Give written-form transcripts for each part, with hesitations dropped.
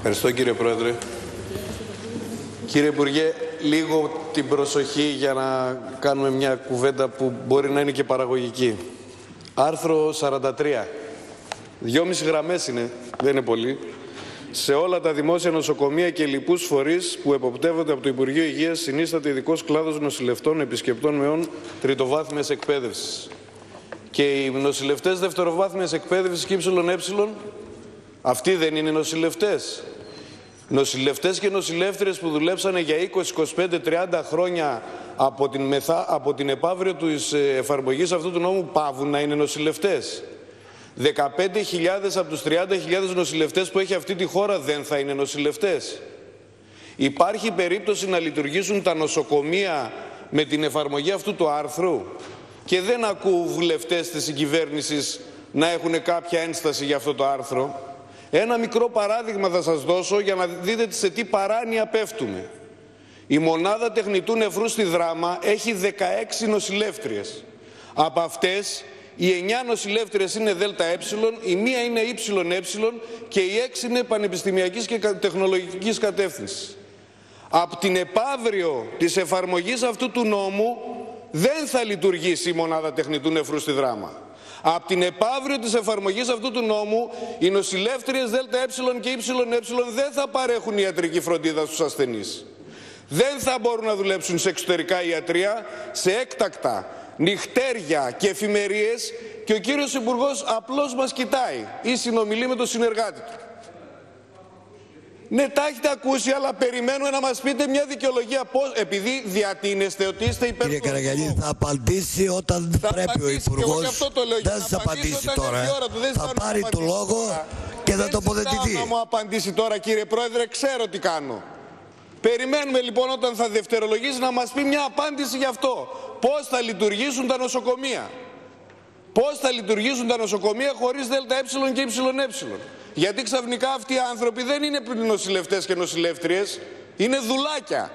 Ευχαριστώ, κύριε Πρόεδρε. Κύριε Υπουργέ, λίγο την προσοχή για να κάνουμε μια κουβέντα που μπορεί να είναι και παραγωγική. Άρθρο 43. 2,5 γραμμές είναι, δεν είναι πολύ. Σε όλα τα δημόσια νοσοκομεία και λοιπούς φορείς που εποπτεύονται από το Υπουργείο Υγείας συνίσταται ειδικός κλάδος νοσηλευτών επισκεπτών μεών τριτοβάθμιας εκπαίδευσης. Και οι νοσηλευτές δευτεροβάθμιας εκπαίδευσης και ΕΕ, αυτοί δεν είναι νοσηλευτές? Νοσηλευτές και νοσηλεύτριες που δουλέψανε για 20, 25, 30 χρόνια από την επαύριο της εφαρμογής αυτού του νόμου παύουν να είναι νοσηλευτές? 15.000 από τους 30.000 νοσηλευτές που έχει αυτή τη χώρα δεν θα είναι νοσηλευτές? Υπάρχει περίπτωση να λειτουργήσουν τα νοσοκομεία με την εφαρμογή αυτού του άρθρου? Και δεν ακούω βουλευτές της συγκυβέρνησης να έχουν κάποια ένσταση για αυτό το άρθρο. Ένα μικρό παράδειγμα θα σας δώσω για να δείτε σε τι παράνοια πέφτουμε. Η μονάδα τεχνητού νεφρού στη Δράμα έχει 16 νοσηλεύτριες. Από αυτές οι 9 νοσηλεύτριες είναι ΔΕΕ, η μία είναι ΙΕ και οι 6 είναι πανεπιστημιακής και τεχνολογικής κατεύθυνσης. Από την επαύριο της εφαρμογής αυτού του νόμου δεν θα λειτουργήσει η μονάδα τεχνητού νεφρού στη Δράμα. Από την επαύριο της εφαρμογής αυτού του νόμου, οι νοσηλεύτριες ΔΕΕ και ΙΕ δεν θα παρέχουν ιατρική φροντίδα στους ασθενείς. Δεν θα μπορούν να δουλέψουν σε εξωτερικά ιατρία, σε έκτακτα, νυχτέρια και εφημερίες και ο κύριος Υπουργός απλώς μας κοιτάει ή συνομιλεί με τον συνεργάτη του. Ναι, τα έχετε ακούσει, αλλά περιμένουμε να μας πείτε μια δικαιολογία. Πώς, επειδή διατείνεστε ότι είστε υπέρ. Κύριε Καραγιαννίδη, θα απαντήσει όταν πρέπει ο Υπουργός. Δεν θα απαντήσει τώρα. Θα πάρει το λόγο και θα τοποθετηθεί. Δεν θα μου απαντήσει τώρα, κύριε Πρόεδρε, ξέρω τι κάνω. Περιμένουμε λοιπόν όταν θα δευτερολογήσει να μας πει μια απάντηση γι' αυτό. Πώς θα λειτουργήσουν τα νοσοκομεία? Πώς θα λειτουργήσουν τα νοσοκομεία χωρίς ΔΕΕ και ΙΕ? Γιατί ξαφνικά αυτοί οι άνθρωποι δεν είναι νοσηλευτές και νοσηλεύτριες, είναι δουλάκια.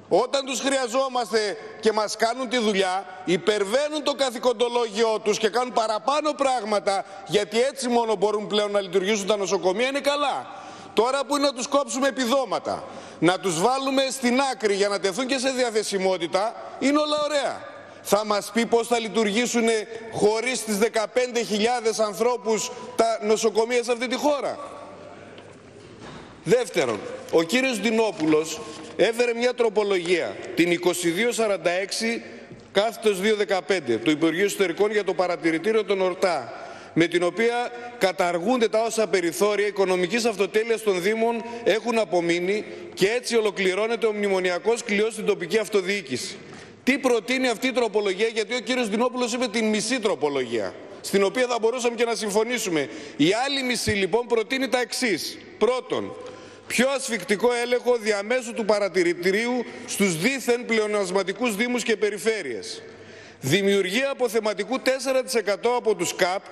Όταν τους χρειαζόμαστε και μας κάνουν τη δουλειά, υπερβαίνουν το καθηκοντολόγιο τους και κάνουν παραπάνω πράγματα, γιατί έτσι μόνο μπορούν πλέον να λειτουργήσουν τα νοσοκομεία, είναι καλά. Τώρα που είναι να τους κόψουμε επιδόματα, να τους βάλουμε στην άκρη για να τεθούν και σε διαθεσιμότητα, είναι όλα ωραία. Θα μας πει πώς θα λειτουργήσουν χωρίς τις 15.000 ανθρώπους τα νοσοκομεία σε αυτή τη χώρα? Δεύτερον, ο κύριος Ντινόπουλος έφερε μια τροπολογία, την 2246/2015 του Υπουργείου Εσωτερικών για το παρατηρητήριο των ΟΡΤΑ, με την οποία καταργούνται τα όσα περιθώρια οικονομικής αυτοτέλειας των Δήμων έχουν απομείνει και έτσι ολοκληρώνεται ο μνημονιακός κλειός στην τοπική αυτοδιοίκηση. Τι προτείνει αυτή η τροπολογία? Γιατί ο κύριος Ντινόπουλος είπε την μισή τροπολογία, στην οποία θα μπορούσαμε και να συμφωνήσουμε. Η άλλη μισή λοιπόν προτείνει τα εξής. Πρώτον, πιο ασφικτικό έλεγχο διαμέσου του παρατηρητηρίου στους δήθεν πλεονασματικούς δήμους και περιφέρειες. Δημιουργία αποθεματικού 4% από τους ΚΑΠ,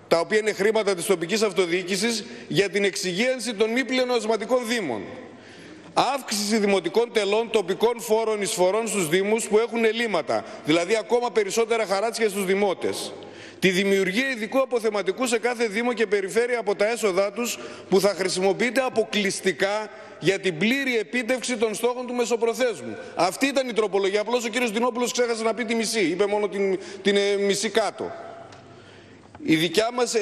τα οποία είναι χρήματα της τοπικής αυτοδιοίκησης, για την εξυγίανση των μη πλεονασματικών δήμων. Αύξηση δημοτικών τελών, τοπικών φόρων, εισφορών στους Δήμους που έχουν ελλείμματα, δηλαδή ακόμα περισσότερα χαράτσια στους δημότες. Τη δημιουργία ειδικού αποθεματικού σε κάθε Δήμο και περιφέρεια από τα έσοδά τους, που θα χρησιμοποιείται αποκλειστικά για την πλήρη επίτευξη των στόχων του μεσοπροθέσμου. Αυτή ήταν η τροπολογία. Απλώς ο κύριος Ντινόπουλος ξέχασε να πει τη μισή, είπε μόνο την μισή κάτω. Η δικιά μας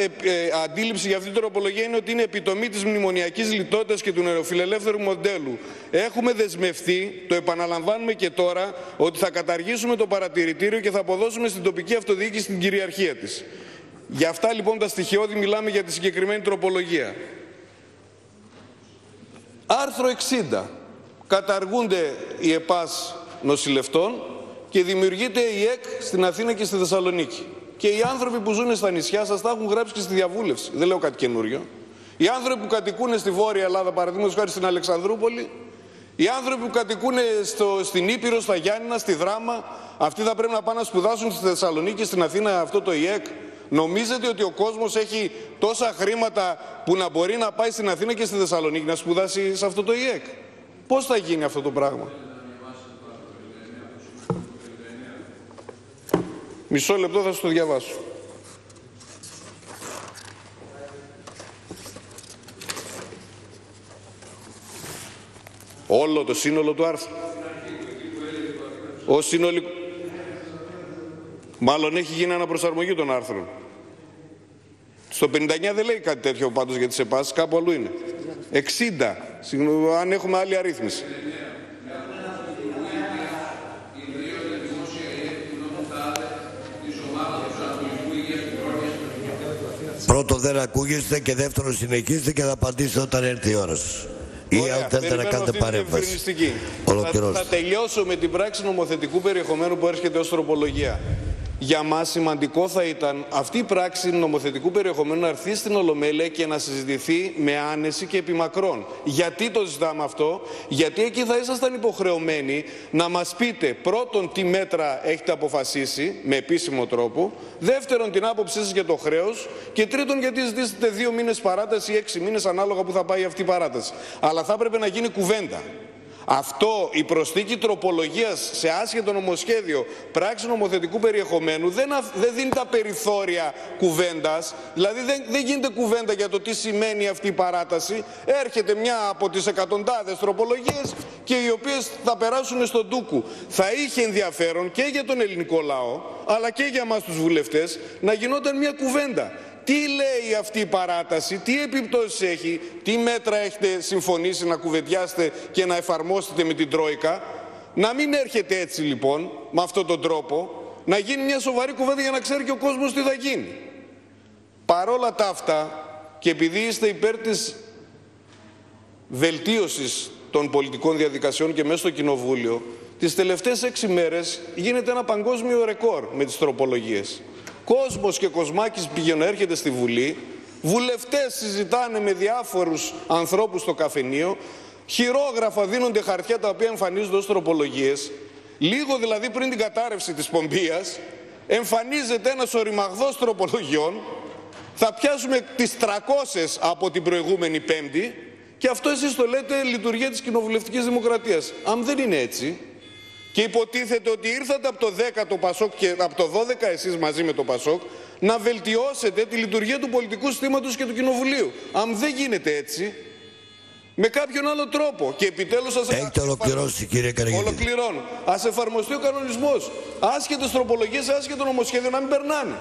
αντίληψη για αυτή την τροπολογία είναι ότι είναι επιτομή της μνημονιακής λιτότητας και του νεοφιλελεύθερου μοντέλου. Έχουμε δεσμευτεί, το επαναλαμβάνουμε και τώρα, ότι θα καταργήσουμε το παρατηρητήριο και θα αποδώσουμε στην τοπική αυτοδιοίκηση την κυριαρχία της. Για αυτά λοιπόν τα στοιχειώδη μιλάμε για τη συγκεκριμένη τροπολογία. Άρθρο 60. Καταργούνται οι ΕΠΑΣ νοσηλευτών και δημιουργείται η ΕΚ στην Αθήνα και στη Θεσσαλονίκη. Και οι άνθρωποι που ζουν στα νησιά, σας τα έχουν γράψει και στη διαβούλευση. Δεν λέω κάτι καινούριο. Οι άνθρωποι που κατοικούν στη Βόρεια Ελλάδα, παραδείγματος χάρη στην Αλεξανδρούπολη, οι άνθρωποι που κατοικούν στην Ήπειρο, στα Γιάννηνα, στη Δράμα, αυτοί θα πρέπει να πάνε να σπουδάσουν στη Θεσσαλονίκη, στην Αθήνα, αυτό το ΙΕΚ. Νομίζετε ότι ο κόσμος έχει τόσα χρήματα που να μπορεί να πάει στην Αθήνα και στη Θεσσαλονίκη να σπουδάσει σε αυτό το ΙΕΚ? Πώς θα γίνει αυτό το πράγμα? Μισό λεπτό, θα σας το διαβάσω. Όλο το σύνολο του άρθρου. Ο συνολικό. Μάλλον έχει γίνει αναπροσαρμογή των άρθρων. Στο 59 δεν λέει κάτι τέτοιο πάντως για τις ΕΠΑΣ, κάπου αλλού είναι. 60, αν έχουμε άλλη αρρύθμιση. Πρώτον δεν ακούγεστε και δεύτερον συνεχίστε και θα απαντήσετε όταν έρθει η ώρα σας. Ή αν θέλετε να κάνετε παρέμβαση. Θα τελειώσω με την πράξη νομοθετικού περιεχομένου που έρχεται ως τροπολογία. Για μας σημαντικό θα ήταν αυτή η πράξη νομοθετικού περιεχομένου να έρθει στην Ολομέλεια και να συζητηθεί με άνεση και επιμακρών. Γιατί το ζητάμε αυτό? Γιατί εκεί θα ήσασταν υποχρεωμένοι να μας πείτε πρώτον τι μέτρα έχετε αποφασίσει με επίσημο τρόπο, δεύτερον την άποψή σας για το χρέος και τρίτον γιατί ζητήσετε 2 μήνες παράταση ή 6 μήνες ανάλογα που θα πάει αυτή η παράταση. Αλλά θα έπρεπε να γίνει κουβέντα. Αυτό, η προσθήκη τροπολογίας σε άσχετο νομοσχέδιο πράξη νομοθετικού περιεχομένου δεν δίνει τα περιθώρια κουβέντας, δηλαδή δεν γίνεται κουβέντα για το τι σημαίνει αυτή η παράταση. Έρχεται μια από τις εκατοντάδες τροπολογίες και οι οποίες θα περάσουν στον ντούκου. Θα είχε ενδιαφέρον και για τον ελληνικό λαό, αλλά και για εμάς τους βουλευτές, να γινόταν μια κουβέντα. Τι λέει αυτή η παράταση, τι επιπτώσεις έχει, τι μέτρα έχετε συμφωνήσει να κουβεντιάσετε και να εφαρμόσετε με την Τρόικα. Να μην έρχεται έτσι λοιπόν, με αυτόν τον τρόπο, να γίνει μια σοβαρή κουβέντα για να ξέρει και ο κόσμος τι θα γίνει. Παρόλα τα αυτά, και επειδή είστε υπέρ της βελτίωσης των πολιτικών διαδικασιών και μέσα στο Κοινοβούλιο, τις τελευταίες 6 μέρες γίνεται ένα παγκόσμιο ρεκόρ με τις τροπολογίες. Κόσμος και κοσμάκης πηγαίνουν, έρχεται στη Βουλή, βουλευτές συζητάνε με διάφορους ανθρώπους στο καφενείο, χειρόγραφα δίνονται χαρτιά τα οποία εμφανίζονται ως τροπολογίες. Λίγο δηλαδή πριν την κατάρρευση της Πομπίας, εμφανίζεται ένας οριμαγδός τροπολογιών, θα πιάσουμε τις 300 από την προηγούμενη Πέμπτη και αυτό εσείς το λέτε λειτουργία της κοινοβουλευτικής δημοκρατίας. Αν δεν είναι έτσι, και υποτίθεται ότι ήρθατε από το 10 το Πασόκ και από το 12 εσείς μαζί με το Πασόκ να βελτιώσετε τη λειτουργία του πολιτικού συστήματος και του Κοινοβουλίου. Αν δεν γίνεται έτσι, με κάποιον άλλο τρόπο. Και επιτέλους έχετε ολοκληρώσει, κύριε Καραγίδη. Ολοκληρώνω. Ας εφαρμοστεί ο κανονισμός. Άσχετες τροπολογίες, άσχετο νομοσχέδιο να μην περνάνε.